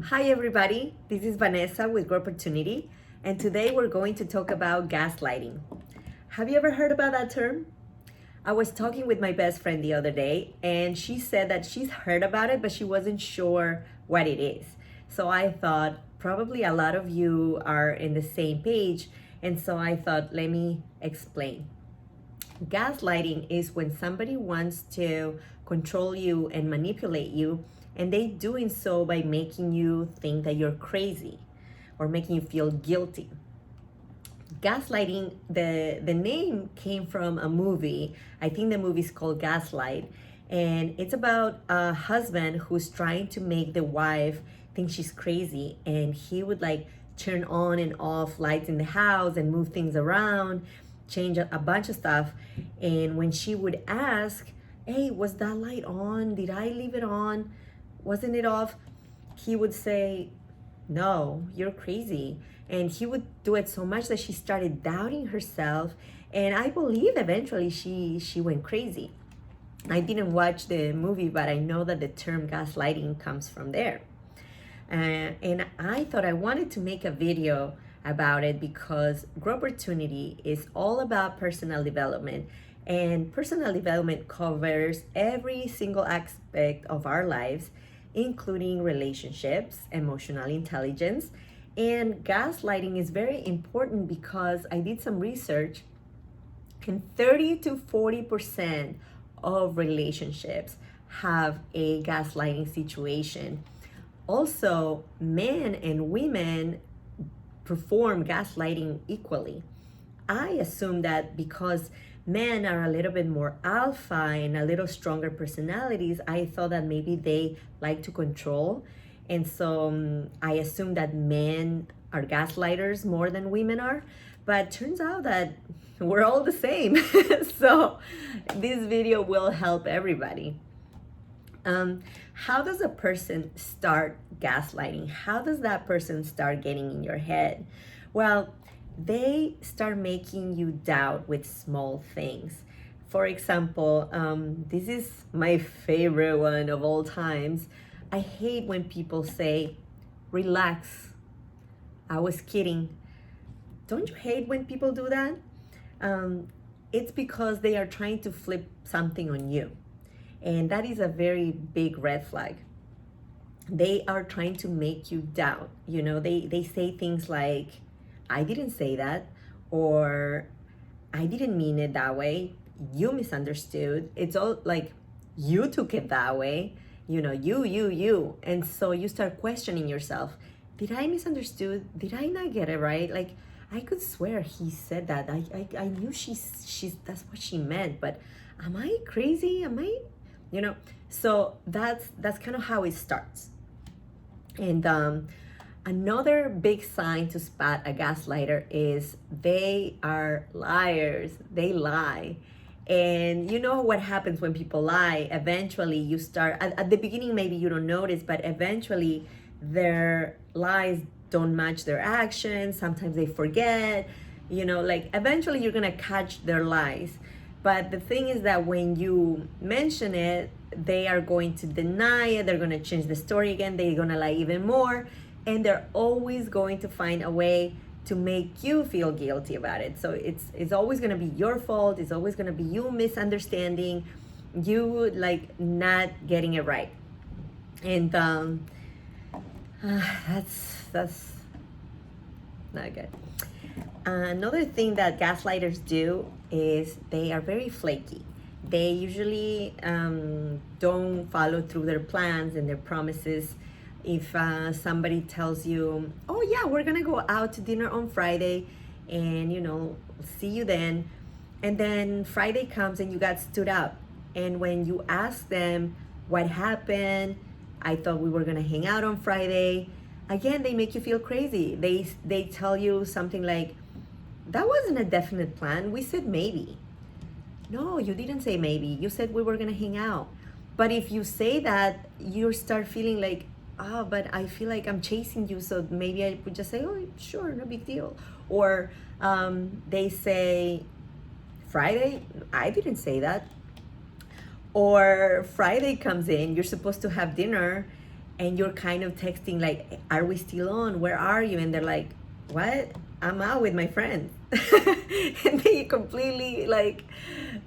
Hi everybody, this is Vanessa with Growportunity, and today we're going to talk about gaslighting. Have you ever heard about that term? I was talking with my best friend the other day, and she said that she's heard about it, but she wasn't sure what it is. So I thought probably a lot of you are in the same page, and so I thought, let me explain. Gaslighting is when somebody wants to control you and manipulate you, and they doing so by making you think that you're crazy or making you feel guilty. Gaslighting, the name came from a movie. I think the movie is called Gaslight, and it's about a husband who's trying to make the wife think she's crazy, and he would like turn on and off lights in the house and move things around, change a bunch of stuff. And when she would ask, hey, was that light on? Did I leave it on? Wasn't it off? He would say, no, you're crazy. And he would do it so much that she started doubting herself. And I believe eventually she went crazy. I didn't watch the movie, but I know that the term gaslighting comes from there. And I thought I wanted to make a video about it because Growportunity is all about personal development. And personal development covers every single aspect of our lives, including relationships, emotional intelligence. And gaslighting is very important because I did some research, and 30 to 40% of relationships have a gaslighting situation. Also, men and women perform gaslighting equally. I assume that because men are a little bit more alpha and a little stronger personalities, I thought that maybe they like to control. And so I assume that men are gaslighters more than women are. But turns out that we're all the same. So this video will help everybody. How does a person start gaslighting? How does that person start getting in your head? Well, they start making you doubt with small things. For example, this is my favorite one of all times. I hate when people say, relax, I was kidding. Don't you hate when people do that? It's because they are trying to flip something on you. And that is a very big red flag. They are trying to make you doubt. You know, they say things like, I didn't say that, or I didn't mean it that way. You misunderstood. It's all like, you took it that way. You know, you. And so you start questioning yourself. Did I misunderstood? Did I not get it right? Like, I could swear he said that. I knew she's that's what she meant, but am I crazy? Am I, you know? So that's kind of how it starts. And another big sign to spot a gaslighter is they are liars. They lie. And you know what happens when people lie? Eventually you start, at the beginning maybe you don't notice, but eventually their lies don't match their actions. Sometimes they forget, you know, like eventually you're gonna catch their lies. But the thing is that when you mention it, they are going to deny it. They're gonna change the story again. They're gonna lie even more. And they're always going to find a way to make you feel guilty about it. So it's always gonna be your fault. It's always gonna be you misunderstanding, you like not getting it right. And that's not good. Another thing that gaslighters do is they are very flaky. They usually don't follow through their plans and their promises. If somebody tells you, oh yeah, we're gonna go out to dinner on Friday and you know, see you then, and then Friday comes and you got stood up, and when you ask them what happened, I thought we were gonna hang out on Friday, again they make you feel crazy. They tell you something like, that wasn't a definite plan, we said maybe. No, you didn't say maybe, you said we were gonna hang out. But if you say that, you start feeling like, oh, but I feel like I'm chasing you, so maybe I would just say, oh, sure, no big deal. Or they say, Friday? I didn't say that. Or Friday comes in, you're supposed to have dinner, and you're kind of texting like, are we still on? Where are you? And they're like, what? I'm out with my friends. And they completely like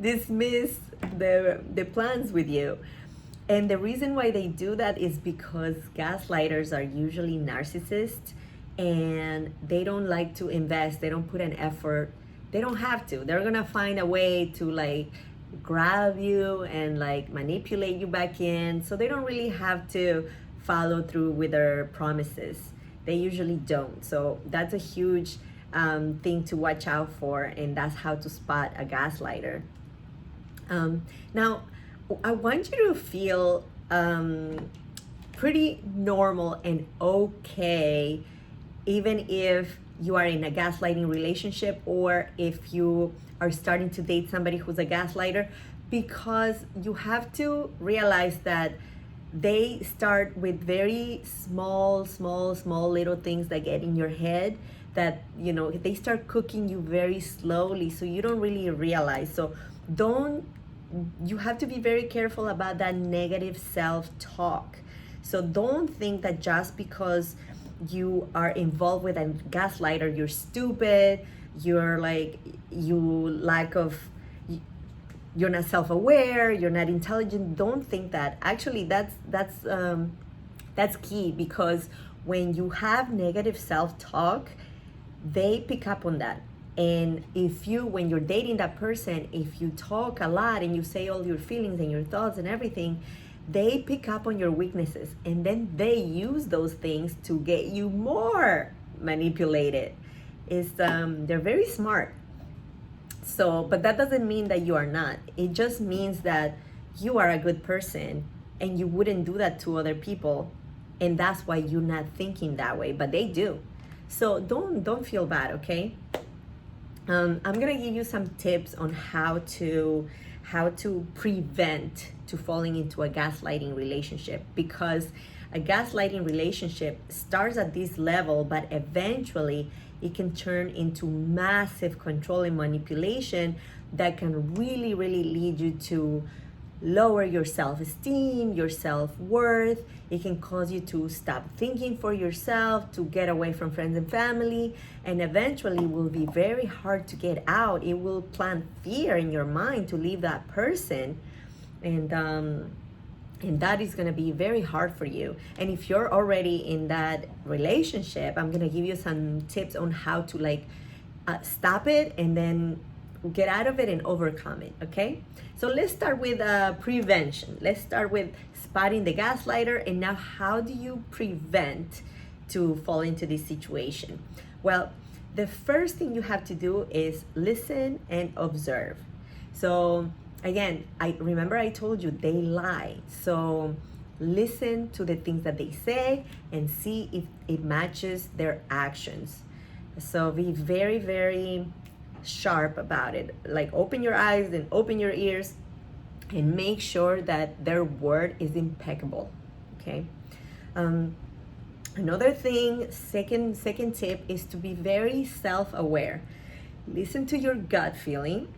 dismiss the plans with you. And the reason why they do that is because gaslighters are usually narcissists, and they don't like to invest, they don't put an effort, they don't have to. They're gonna find a way to like grab you and like manipulate you back in. So they don't really have to follow through with their promises. They usually don't. So that's a huge thing to watch out for, and that's how to spot a gaslighter. Now, I want you to feel pretty normal and okay, even if you are in a gaslighting relationship or if you are starting to date somebody who's a gaslighter, because you have to realize that they start with very small little things that get in your head, that they start cooking you very slowly, so you don't really realize. So you have to be very careful about that negative self-talk. So don't think that just because you are involved with a gaslighter, you're stupid, you're not self-aware, you're not intelligent. Don't think that. Actually, that's key, because when you have negative self-talk, they pick up on that. And when you're dating that person, if you talk a lot and you say all your feelings and your thoughts and everything, they pick up on your weaknesses, and then they use those things to get you more manipulated. They're very smart. So, but that doesn't mean that you are not. It just means that you are a good person and you wouldn't do that to other people, and that's why you're not thinking that way, but they do. So don't feel bad, okay? I'm gonna give you some tips on how to prevent to falling into a gaslighting relationship, because a gaslighting relationship starts at this level, but eventually it can turn into massive control and manipulation that can really lead you to lower your self-esteem, your self-worth. It can cause you to stop thinking for yourself, to get away from friends and family, and eventually will be very hard to get out. It will plant fear in your mind to leave that person, and that is going to be very hard for you. And if you're already in that relationship, I'm going to give you some tips on how to stop it and then get out of it and overcome it, okay? So let's start with prevention. Let's start with spotting the gaslighter, and now how do you prevent to fall into this situation? Well, the first thing you have to do is listen and observe. So again, I told you they lie. So listen to the things that they say and see if it matches their actions. So be very sharp about it. Like, open your eyes and open your ears and make sure that their word is impeccable, okay? Another thing, second tip, is to be very self-aware. Listen to your gut feeling.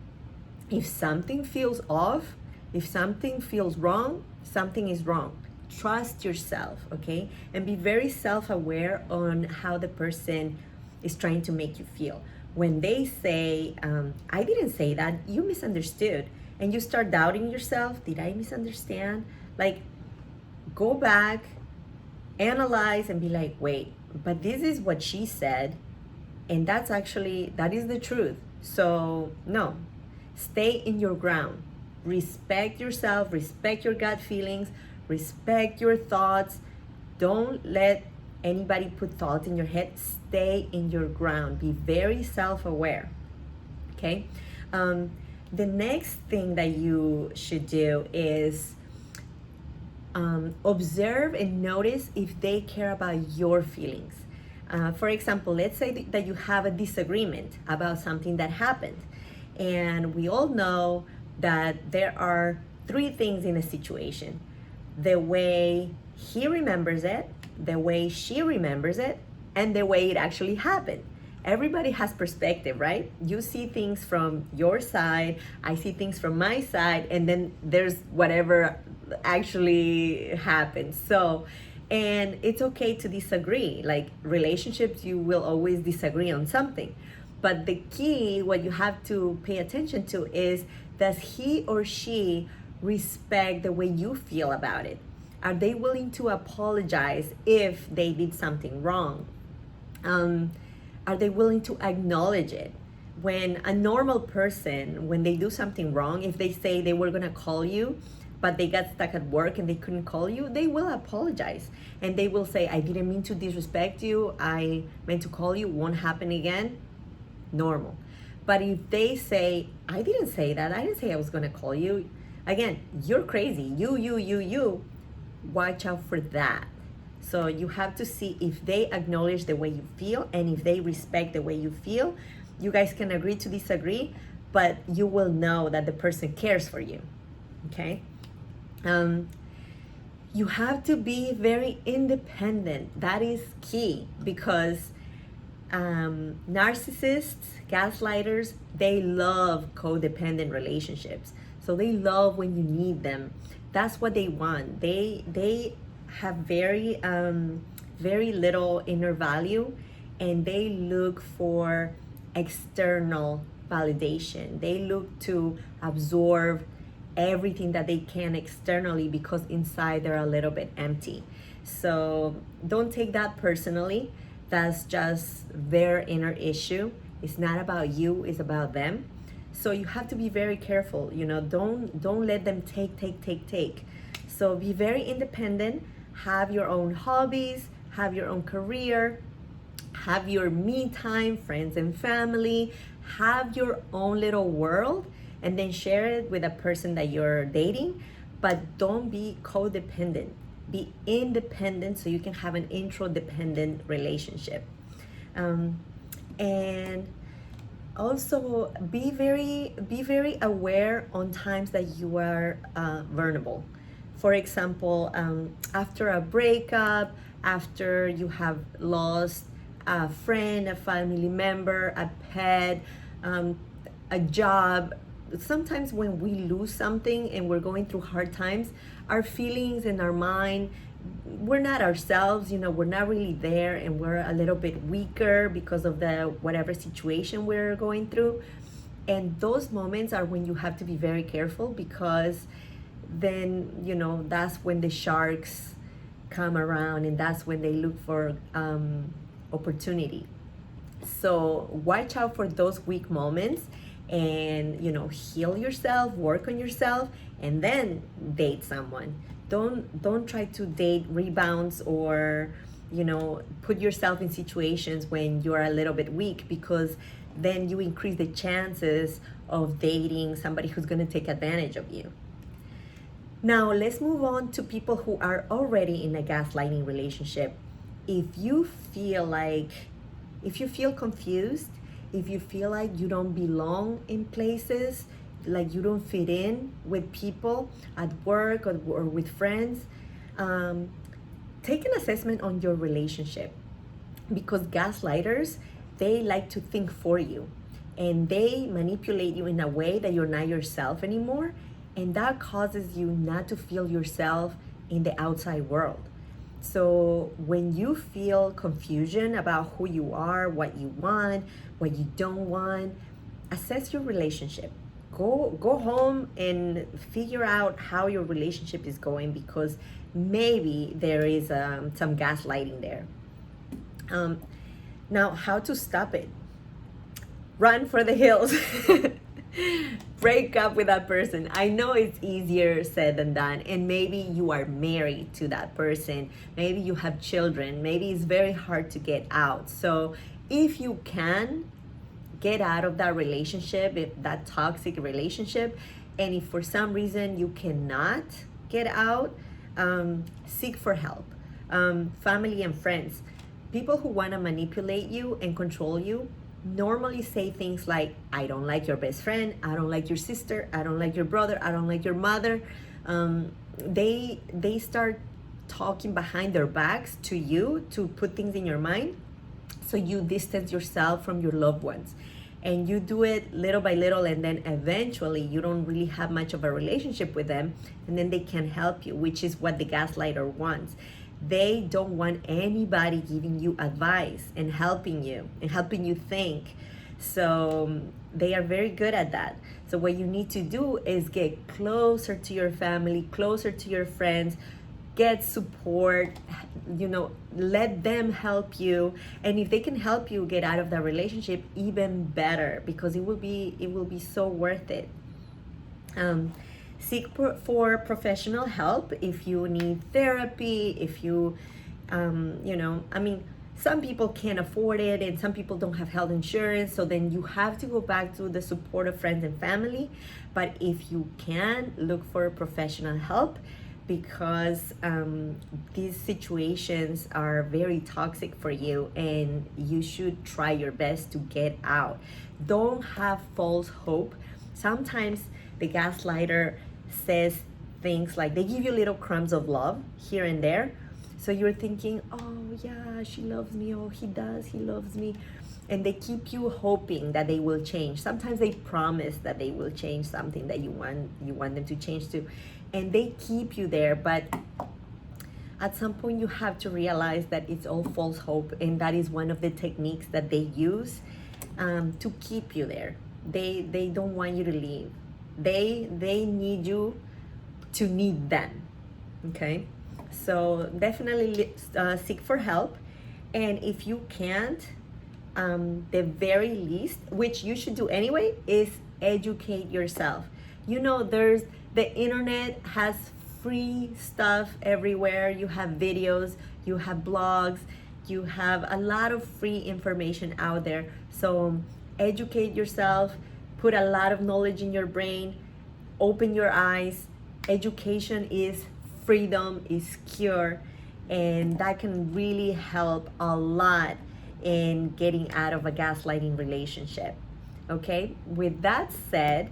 If something feels off, if something feels wrong, something is wrong. Trust yourself, okay? And be very self-aware on how the person is trying to make you feel. When they say, I didn't say that, you misunderstood, and you start doubting yourself, did I misunderstand? Like, go back, analyze, and be like, wait, but this is what she said, and that is the truth. So no, stay in your ground. Respect yourself, respect your gut feelings, respect your thoughts. Don't let anybody put thoughts in your head. Stay in your ground. Be very self-aware, okay? The next thing that you should do is observe and notice if they care about your feelings. For example, let's say that you have a disagreement about something that happened, and we all know that there are three things in a situation: the way he remembers it, the way she remembers it, and the way it actually happened. Everybody has perspective, right? You see things from your side, I see things from my side, and then there's whatever actually happened. So And it's okay to disagree. Like relationships, you will always disagree on something. But the key, what you have to pay attention to is, does he or she respect the way you feel about it? Are they willing to apologize if they did something wrong? Are they willing to acknowledge it? When a normal person, when they do something wrong, if they say they were gonna call you, but they got stuck at work and they couldn't call you, they will apologize. And they will say, I didn't mean to disrespect you. I meant to call you, won't happen again. Normal. But if they say, I didn't say that, I didn't say I was gonna call you, again, you're crazy, you, watch out for that. So you have to see if they acknowledge the way you feel, and if they respect the way you feel. You guys can agree to disagree, but you will know that the person cares for you, okay? You have to be very independent. That is key, because narcissists, gaslighters, they love codependent relationships. So they love when you need them. That's what they want. They have very little inner value, and they look for external validation. They look to absorb everything that they can externally, because inside they're a little bit empty. So don't take that personally. That's just their inner issue. It's not about you, it's about them. So you have to be very careful, don't let them take. So be very independent, have your own hobbies, have your own career, have your me time, friends and family, have your own little world, and then share it with a person that you're dating. But don't be codependent. Be independent so you can have an interdependent relationship. And also be very aware on times that you are vulnerable. For example, after a breakup, after you have lost a friend, a family member, a pet, a job. Sometimes when we lose something and we're going through hard times, our feelings and our mind, we're not ourselves, we're not really there, and we're a little bit weaker because of the whatever situation we're going through. And those moments are when you have to be very careful, because then, that's when the sharks come around, and that's when they look for opportunity. So watch out for those weak moments, and heal yourself, work on yourself, and then date someone. Don't try to date rebounds, or put yourself in situations when you're a little bit weak, because then you increase the chances of dating somebody who's going to take advantage of you. Now let's move on to people who are already in a gaslighting relationship. If you feel confused, if you feel like you don't belong in places, like you don't fit in with people at work or with friends, take an assessment on your relationship, because gaslighters, they like to think for you, and they manipulate you in a way that you're not yourself anymore, and that causes you not to feel yourself in the outside world. So when you feel confusion about who you are, what you want, what you don't want, assess your relationship. Go home and figure out how your relationship is going, because maybe there is some gaslighting there. Now, how to stop it? Run for the hills. Break up with that person. I know it's easier said than done, and maybe you are married to that person, maybe you have children, maybe it's very hard to get out. So if you can, get out of that relationship, if that toxic relationship. And if for some reason you cannot get out, seek for help. Family and friends, people who want to manipulate you and control you, normally say things like, I don't like your best friend, I don't like your sister, I don't like your brother, I don't like your mother. They start talking behind their backs to you to put things in your mind, so you distance yourself from your loved ones. And you do it little by little, and then eventually you don't really have much of a relationship with them, and then they can help you, which is what the gaslighter wants. They don't want anybody giving you advice and helping you think. So they are very good at that. So what you need to do is get closer to your family, closer to your friends, get support, let them help you. And if they can help you get out of that relationship, even better, because it will be so worth it. Seek for professional help if you need therapy, if you some people can't afford it, and some people don't have health insurance, so then you have to go back to the support of friends and family. But if you can, look for professional help, because these situations are very toxic for you, and you should try your best to get out. Don't have false hope. Sometimes the gaslighter says things like, they give you little crumbs of love here and there. So you're thinking, oh yeah, she loves me, oh he loves me. And they keep you hoping that they will change. Sometimes they promise that they will change something that you want them to change to. And they keep you there, but at some point you have to realize that it's all false hope, and that is one of the techniques that they use to keep you there. They don't want you to leave. They need you to need them, okay? So definitely seek for help. And if you can't, the very least, which you should do anyway, is educate yourself. The internet has free stuff everywhere. You have videos, you have blogs, you have a lot of free information out there. So educate yourself, put a lot of knowledge in your brain, open your eyes. Education is freedom, is cure, and that can really help a lot in getting out of a gaslighting relationship. Okay, with that said,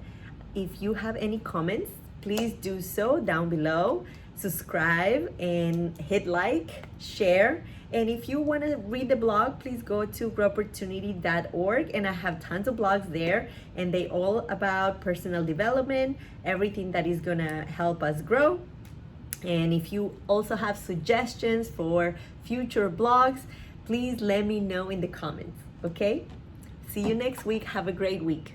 if you have any comments, please do so down below. Subscribe and hit like, share. And if you want to read the blog, please go to Growportunity.org, and I have tons of blogs there, and they all about personal development, everything that is gonna help us grow. And if you also have suggestions for future blogs, please let me know in the comments, okay? See you next week. Have a great week.